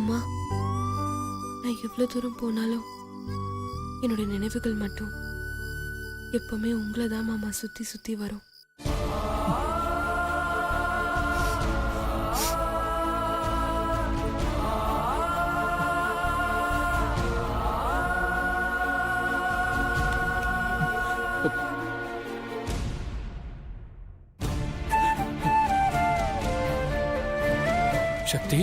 மாமா, நான் எவ்வளவு தூரம் போனாலும் என்னோட நினைவுகள் மட்டும் எப்பவுமே உங்களை தான் மாமா சுத்தி சுத்தி வரும். சக்தி,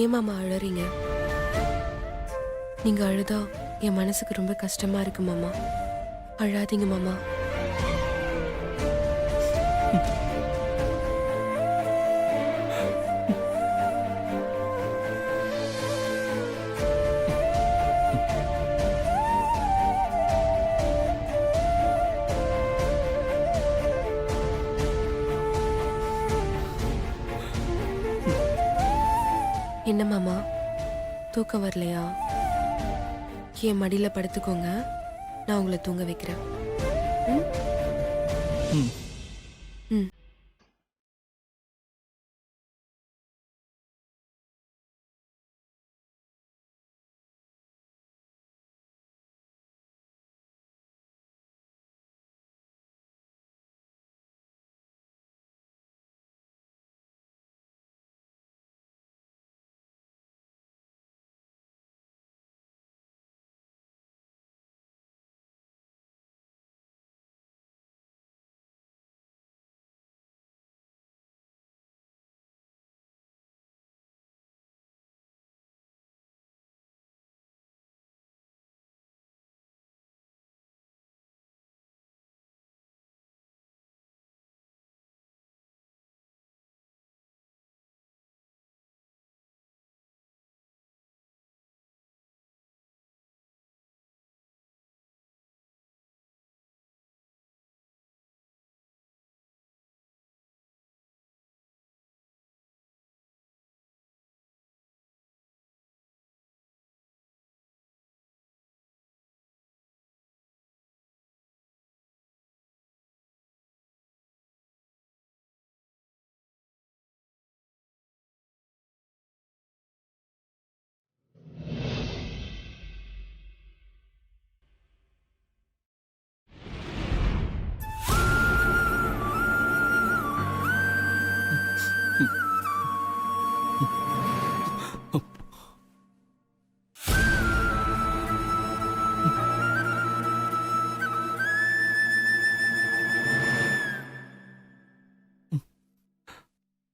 ஏன் மாமா அழறீங்க? நீங்க அழுதா என் மனசுக்கு ரொம்ப கஷ்டமா இருக்கு மாமா. அழாதீங்க மாமா. என்ன மாமா, தூக்கம் வரலையா? என் மடியில படுத்துக்கோங்க, நான் உங்களை தூங்க வைக்கிறேன். ம்? ம். ம்.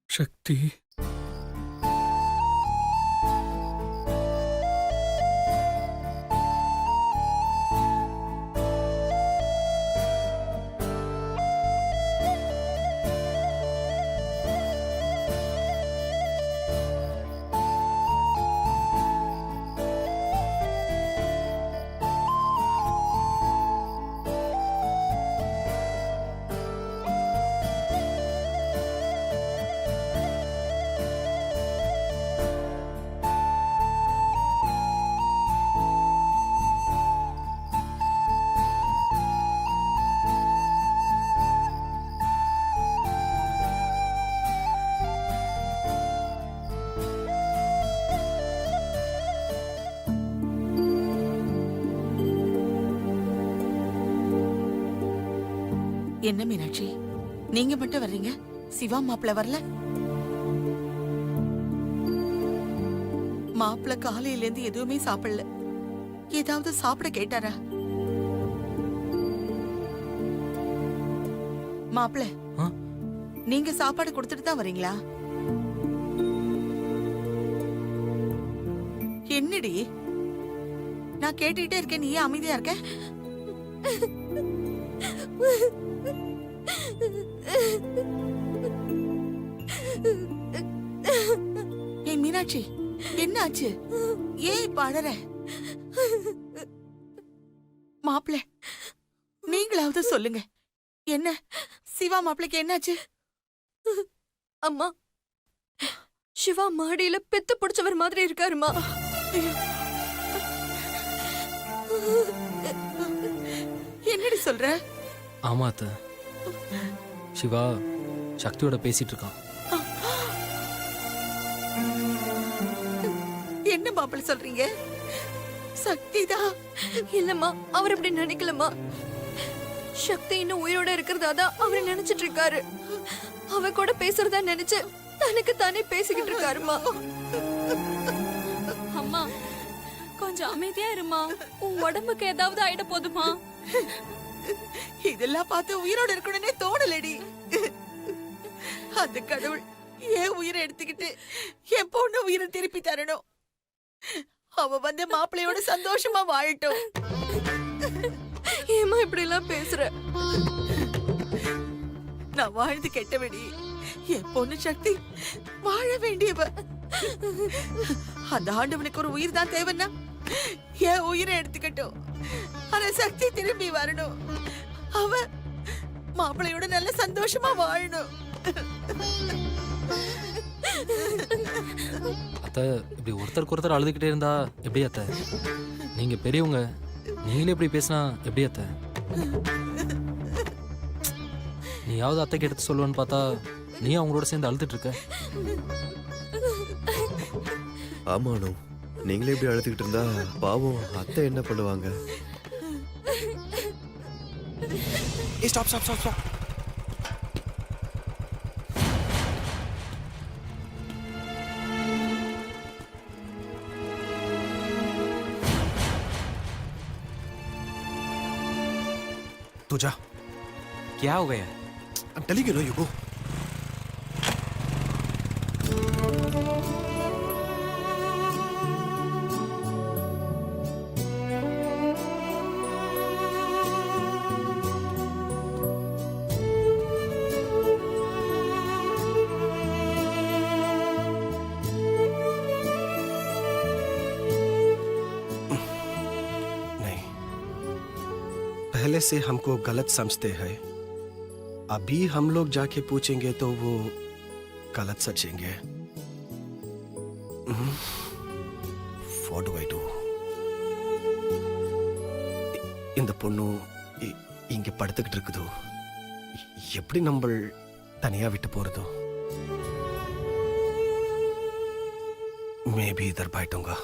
சக்தி, என்ன மீனாட்சி, நீங்க மட்டும் வர்றீங்க, சிவா மாப்பிள்ள வரல? மாப்பிள்ள காலையில இருந்து எதுவுமே சாப்பிடல. ஏதாவது சாப்பிட கேட்டாரா? மாப்பிள்ள, நீங்க சாப்பாடு கொடுத்துட்டு தான் வரீங்களா? என்னடி, நான் கேட்டுக்கிட்டே இருக்கேன், நீ ஏன் அமைதியா இருக்க? ஏய் மீனாட்சி, என்ன ஆச்சு? ஏன் இப்ப அழற? மாப்பிள்ள, நீங்களாவது சொல்லுங்க, என்ன சிவா மாப்பிளைக்கு என்னாச்சு? அம்மா, சிவா மாடியில பெத்து பிடிச்சவர் மாதிரி இருக்காருமா. என்னடி சொல்ற? ஆமா அத்தை, சிவா சக்தியோட பேசிட்டு இருக்கான். என்ன மாப்பிள்ள சொல்றீங்க? சக்திதான்? இல்லம்மா, அவர் அப்படி நினைக்கலமா. சக்தி இன்னும் உயிரோட இருக்கிறதா தான் அவர் நினைச்சிட்டு இருக்காரு. அவ கூட பேசுறதா நினைச்சு தனக்கு தானே பேசிக்கிட்டு இருக்காருமா. அம்மா கொஞ்சம் அமைதியா இருமா, உன் உடம்புக்கு ஏதாவது ஆயிட போதுமா? இதெல்லாம் பார்த்து உயிரோட இருக்கணும்னே தோணலடி. அந்த கடவுள் ஏன் உயிரை எடுத்துக்கிட்டு என் பொண்ணு உயிரை திருப்பி தரணும். அவ வந்து மாப்பிள்ளையோட சந்தோஷமா வாழட்டும். ஏமா இப்படி எல்லாம் பேசுற? நான் வாழ்ந்து கெட்டவடி. என் பொண்ணு சக்தி வாழ வேண்டியவ. அந்த ஆண்டவனுக்கு ஒரு உயிர் தான் தேவைன்னா என் உயிரை எடுத்துக்கட்டும். ஆனா சக்தி திரும்பி வரணும். அவ மாப்பிள்ளையோட நல்ல சந்தோஷமா வாழணும். அத்தை, இப்படி ஒருத்தருக்கு ஒருத்தர் அழுதுகிட்டே இருந்தா எப்படி அத்தை? நீங்க பெரியவங்க, நீங்களே இப்படி பேசினா எப்படி அத்தை? நீயாவது அத்தைக்கு எடுத்து சொல்லுவேன்னு பார்த்தா நீ அவங்களோட சேர்ந்து அழுதுட்டு இருக்க. ஆமானு, நீங்களே இப்படி அழுதுகிட்டு இருந்தா பாவம் அத்தை என்ன பண்ணுவாங்க? ஏய், ஸ்டாப் ஸ்டாப் ஸ்டாப் ஸ்டாப். तू जा। क्या हो गया? I'm telling you, no, you go. नहीं, पहले से हमको गलत समझते हैं। अभी हम लोग जाके पूछेंगे तो वो गलत सचेंगे। What do I do? இந்த பொண்ணு இங்க படுத்துக்கிட்டு இருக்குதோ, எப்படி நம்ம தனியா விட்டு போறதோ? मैं भी इधर बैठूंगा।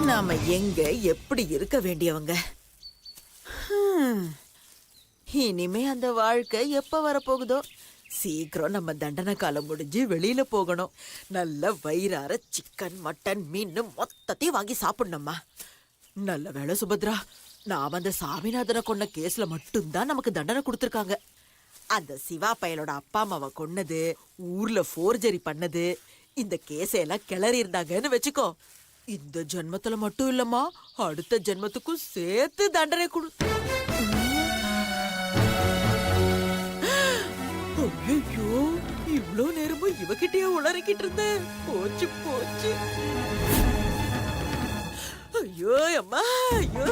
நாம எங்க எப்படி இருக்க வேண்டியவங்க? ஹம். இனிமே அந்த வாழ்க்கை எப்ப வரப்போகுதோ? சீக்கிரம் நம்ம தண்டனை காலம் முடிஞ்சு வெளியில போகணும். நல்ல வயிறார சிக்கன் மட்டன் மீன் மொத்தத்தையும் வாங்கி சாப்பிடணும்மா. நல்ல வேளை சுபத்ரா, நாம அந்த சாமிநாதனை கொன்ன கேஸ்ல மட்டும்தான் நமக்கு தண்டனை கொடுத்துருக்காங்க. அந்த சிவா பயலோட அப்பா அம்மாவை கொன்னது, ஊர்ல ஃபோர்ஜரி பண்ணது, இந்த கேஸையெல்லாம் கிளறி இருந்தாங்கன்னு வச்சுக்கோ, இந்த ஜென்மத்துல மட்டும் இல்லம்மா, அடுத்த ஜென்மத்துக்கும் சேர்த்து தண்டனை கொடு. ஐயோ, இவ்ளோ நேரமும் இவகிட்டயே உளறிக்கிட்டு இருந்தேன். போச்சு போச்சு. ஐயோ அம்மா, ஐயோ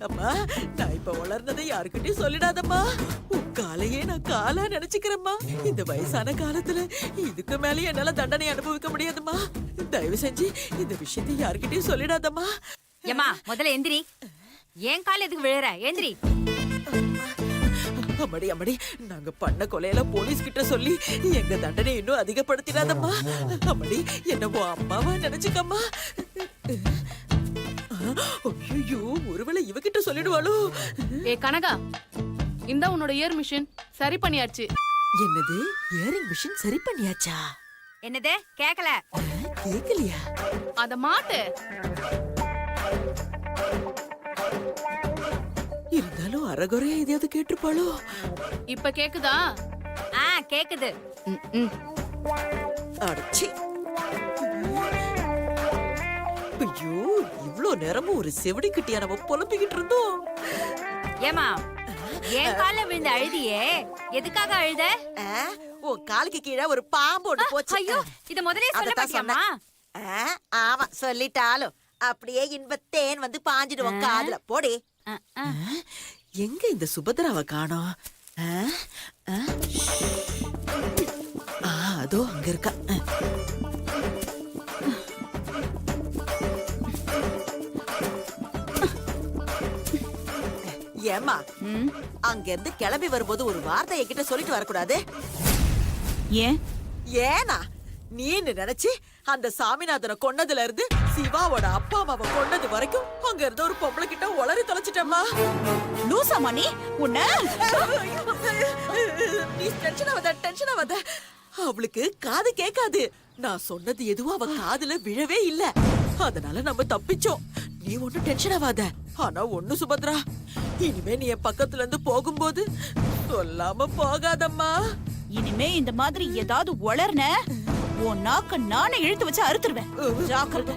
அம்மா, நான் இப்ப வளர்ந்ததை யாருக்கிட்டையும் சொல்லிடாதம்மா. உன் காலையே நான் காலா நினைச்சுக்கிறேம்மா. இந்த வயசான காலத்துல இதுக்கு மேலே என்னால தண்டனை அனுபவிக்க முடியாதும்மா. தயவு செஞ்சு இந்த விஷயத்தை யாருக்கிட்டையும் சொல்லிடாதம்மா. ஏமா முதல்ல எந்திரி. ஏன் கால எதுக்கு விழுற? எந்திரி. அம்மாடி அம்மாடி, நாங்க பண்ண கொலையில போலீஸ் கிட்ட சொல்லி எங்க தண்டனை இன்னும் அதிகப்படுத்திடாதம்மா. அம்மாடி, என்னவோ அம்மாவா நினைச்சுக்கம்மா. ஐயோ, ஒருவேளை இவகிட்ட சொல்லிடுவாளோ? ஏ கனகா, இந்த உன்னோட இயர் மிஷின் சரி பண்ணியாச்சு. என்னது, இயரிங் மிஷின் சரி பண்ணியாச்சா? என்னது கேக்கல? கேக்கலையா? அத மாட்டு. இருந்தாலும் அறகுறையா எதையாவது கேட்டிருப்பாளோ? இப்ப கேக்குதா? கேக்குது. அடச்சி. ஐயோ, இவ்ளோ நேரமும் ஒரு செவடி கிட்டியா நம்ம புலம்பிக்கிட்டு இருந்தோம். ஏமா என் கால விழுந்து அழுதியே, எதுக்காக அழுத? உன் காலுக்கு கீழே ஒரு பாம்பு ஒண்ணு போச்சு. ஐயோ, இத முதல்லயே சொல்ல அதத்தான் மாட்டியாமா? சொன்னேன். ஆமா, சொல்லிட்டாலும் அப்படியே இன்பத்தேன் வந்து பாஞ்சிடுவோம் காதுல. போடி. எங்க இந்த சுபத்ராவை காணோம்? அதோ அங்க இருக்கா. ஏமா, அங்க இருந்து கிளம்பி வரும்போது ஒரு வார்த்தை என்கிட்ட சொல்லிட்டு வரக்கூடாது? ஏன்? ஏனா நீன்னு நினைச்சு அந்த சாமிநாதனை கொன்னதுல இருந்து சிவாவோட அப்பா அம்மாவை கொன்னது வரைக்கும் அங்க இருந்த ஒரு பொம்பளை கிட்ட உளறி தொலைச்சிட்டம்மா. லூசாமா நீ? உன்ன நீ டென்ஷன் ஆகாத. அவளுக்கு காது கேட்காது. நான் சொன்னது எதுவும் அவ காதுல விழவே இல்ல. அதனால நம்ம தப்பிச்சோம். நீ ஒண்ணும் டென்ஷன் ஆகாத. ஆனா ஒண்ணு சுபத்ரா, இனிமே நீ என் பக்கத்துல இருந்து போகும்போது சொல்லாம போகாதம்மா. இனிமே இந்த மாதிரி ஏதாவது உளர்ன உன் நாக்க நானே இழுத்து வச்சு அறுத்துருவேன். ஜாக்கிரதை.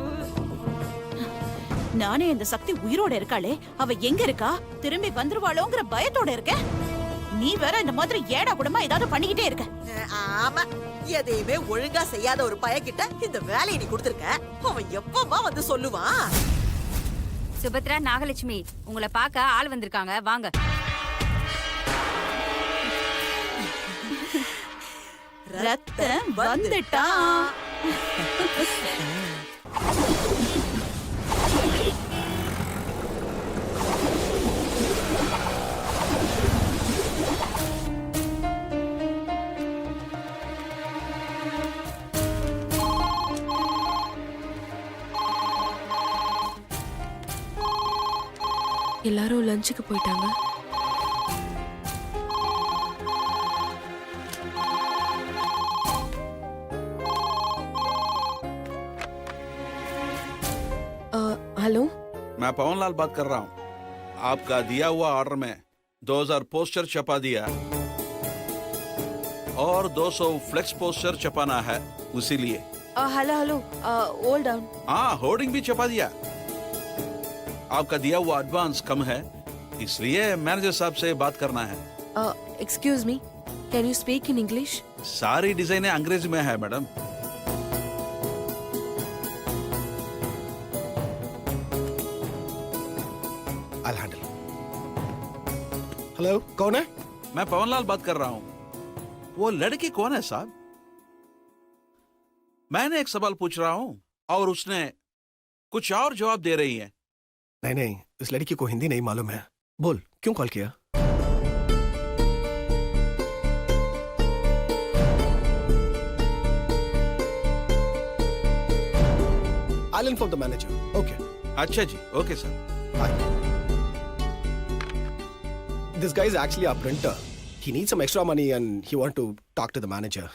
நானே இந்த சக்தி உயிரோட இருக்காளே, அவ எங்க இருக்கா? திரும்பி வந்துருவாளோங்கிற பயத்தோட இருக்க. நீ வேற இந்த மாதிரி ஏடா கூடமா ஏதாவது பண்ணிக்கிட்டே இருக்க. ஆமா, எதையுமே ஒழுங்கா செய்யாத ஒரு பையன்கிட்ட இந்த வேலையை நீ கொடுத்திருக்க. அவன் எப்பமா வந்து சொல்லுவான்? சுபத்ரா, நாகலட்சுமி, உங்களை பார்க்க ஆள் வந்திருக்காங்க, வாங்க. ரத்தம் வந்துட்டான். எல்லாரும் லஞ்சுக்கு போயிட்டாங்க. हेलो, मैं पवनलाल बात कर रहा हूँ. आपका दिया हुआ ऑर्डर में 2000 पोस्टर छपा दिया और 200 फ्लेक्स पोस्टर छपाना है, उसी लिए. Hello hello, hold down. हाँ, होर्डिंग भी छपा दिया. आपका दिया हुआ एडवांस कम है, इसलिए मैनेजर साहब से बात करना है. Excuse me, can you speak in English? सारी डिजाइनें अंग्रेजी में है मैडम. I'll handle. हेलो, कौन है? मैं पवनलाल बात कर रहा हूं। वो लड़की कौन है साहब? मैंने एक सवाल पूछ रहा हूं और उसने कुछ और जवाब दे रही है। नहीं नहीं, इस लड़की को हिंदी नहीं मालूम है। बोल, क्यों कॉल किया? I'll inform the manager. Okay. अच्छा जी, okay sir. Hi. This guy is actually our printer. He needs some extra money and he want to talk to the manager.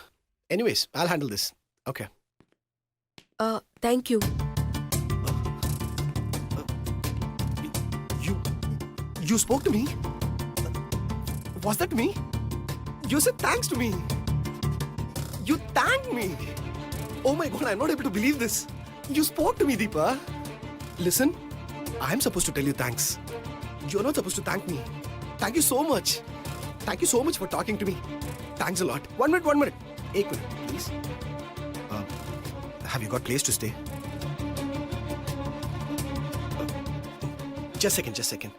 Anyways, I'll handle this. Okay. Thank you. You spoke to me? Was that me? You said thanks to me. You thanked me. Oh my God, I'm not able to believe this. You spoke to me, Deepa. Listen, I'm supposed to tell you thanks. You're not supposed to thank me. Thank you so much. Thank you so much for talking to me. Thanks a lot. 1 minute, 1 minute. 1 minute, please. Have you got place to stay? Just a second.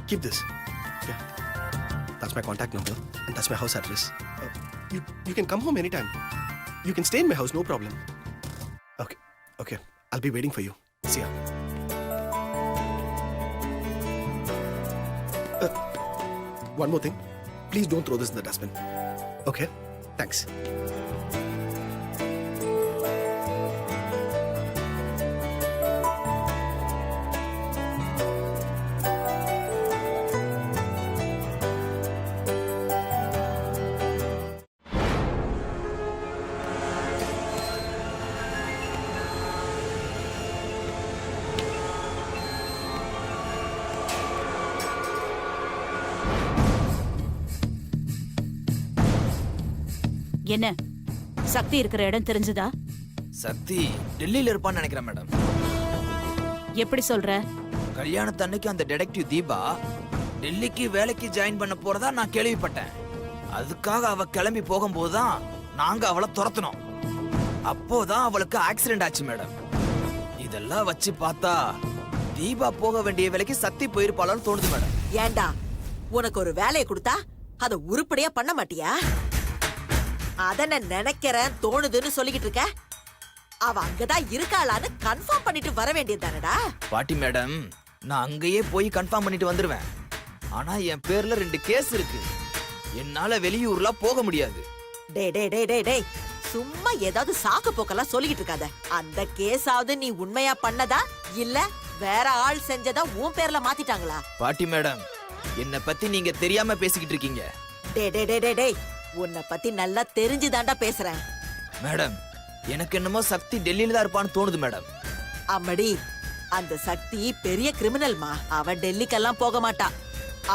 Keep this. Yeah. That's my contact number and that's my house address. You can come home anytime. You can stay in my house, no problem. Okay. I'll be waiting for you. See ya. One more thing. Please don't throw this in the dustbin. Okay? Thanks. என்ன சக்தி இருக்கிற இடம் தெரிஞ்சதா? சக்தி டெல்லியில இருப்பான்னு நினைக்கிறேன் madam. எப்படி சொல்ற? கல்யாணத்தன்னைக்கு அந்த detective Deepa டெல்லிக்கு வேலைக்கு ஜாயின் பண்ண போறதா நான் கேள்விப்பட்டேன். அதுக்காக அவ கிளம்பி போகும்போதுதான் நாங்க அவளை துரத்துனோம். அப்போதான் அவளுக்கு ஆக்சிடென்ட் ஆச்சு மேடம். இதெல்லாம் வச்சு பார்த்தா தீபா போக வேண்டிய வேலைக்கு சக்தி போயிருப்பாளான்னு தோணுது மேடம். ஏண்டா, உனக்கு ஒரு வேலையை கொடுத்தா அதை உருப்படியா பண்ண மாட்டியா? அத நான் நினைக்கிறேன் தோணுதுன்னு சொல்லிக்கிட்டு இருக்க. அவ அங்கதான் இருக்காளான்னு கன்ஃபார்ம் பண்ணிட்டு வர வேண்டியதுதானடா. பாட்டி மேடம், நான் அங்கேயே போய் கன்ஃபார்ம் பண்ணிட்டு வந்துருவேன். ஆனா என் பேர்ல 2 கேஸ் இருக்கு. என்னால வெளியூர்லாம் போக முடியாது. டேய், சும்மா ஏதாவது சாக்கு போக்கெல்லாம் சொல்லிக்கிட்டு இருக்காத. அந்த கேஸாவது நீ உண்மையா பண்ணதா இல்ல வேற ஆள் செஞ்சதா உன் பேர்ல மாத்திட்டாங்களா? பாட்டி மேடம், என்ன பத்தி நீங்க தெரியாம பேசிக்கிட்டு இருக்கீங்க. டேய், உன்னை பத்தி நல்லா தெரிஞ்சுதாண்டா பேசுறேன். மேடம், எனக்கு என்னமோ சக்தி டெல்லியில தான் இருப்பான்னு தோணுது மேடம். அம்மடி, அந்த சக்தி பெரிய கிரிமினல்மா. அவ டெல்லிக்கெல்லாம் போக மாட்டா.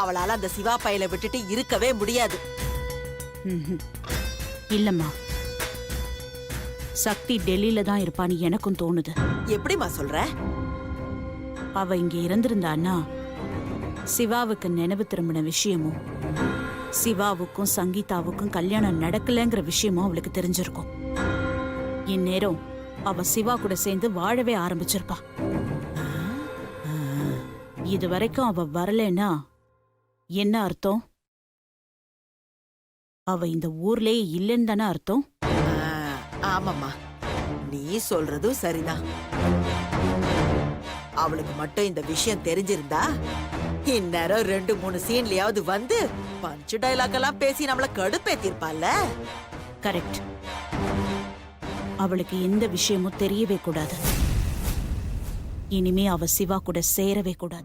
அவளால அந்த சிவா பையலை விட்டுட்டு இருக்கவே முடியாது. இல்லம்மா, சக்தி டெல்லியில தான் இருப்பான்னு எனக்கும் தோணுது. எப்படிமா சொல்ற? அவ இங்க இருந்திருந்தான்னா சிவாவுக்கு நினைவு திரும்பின விஷயமும் சிவாவுக்கும் சங்கீதாவுக்கும் கல்யாணம் நடக்கலங்கிற விஷயமும் அவளுக்கு தெரிஞ்சிருக்கும். இந்நேரம் அவ சிவா கூட சேர்ந்து வாழவே ஆரம்பிச்சிருப்பா. இது வரைக்கும் அவ வரலன்னா என்ன அர்த்தம்? அவ இந்த ஊர்லயே இல்லைன்னு தானே அர்த்தம். ஆமாம்மா, நீ சொல்றதும் சரிதான். அவளுக்கு மட்டும் இந்த விஷயம் தெரிஞ்சிருந்தா இந்நேரம் 2-3 சீன்லயாவது வந்து பஞ்சு டைலாக் எல்லாம் பேசி நம்மள கடுப்பேத்திருப்பாள்ல. கரெக்ட். அவளுக்கு எந்த விஷயமும் தெரியவே கூடாது. இனிமே அவ சிவா கூட சேரவே கூடாது.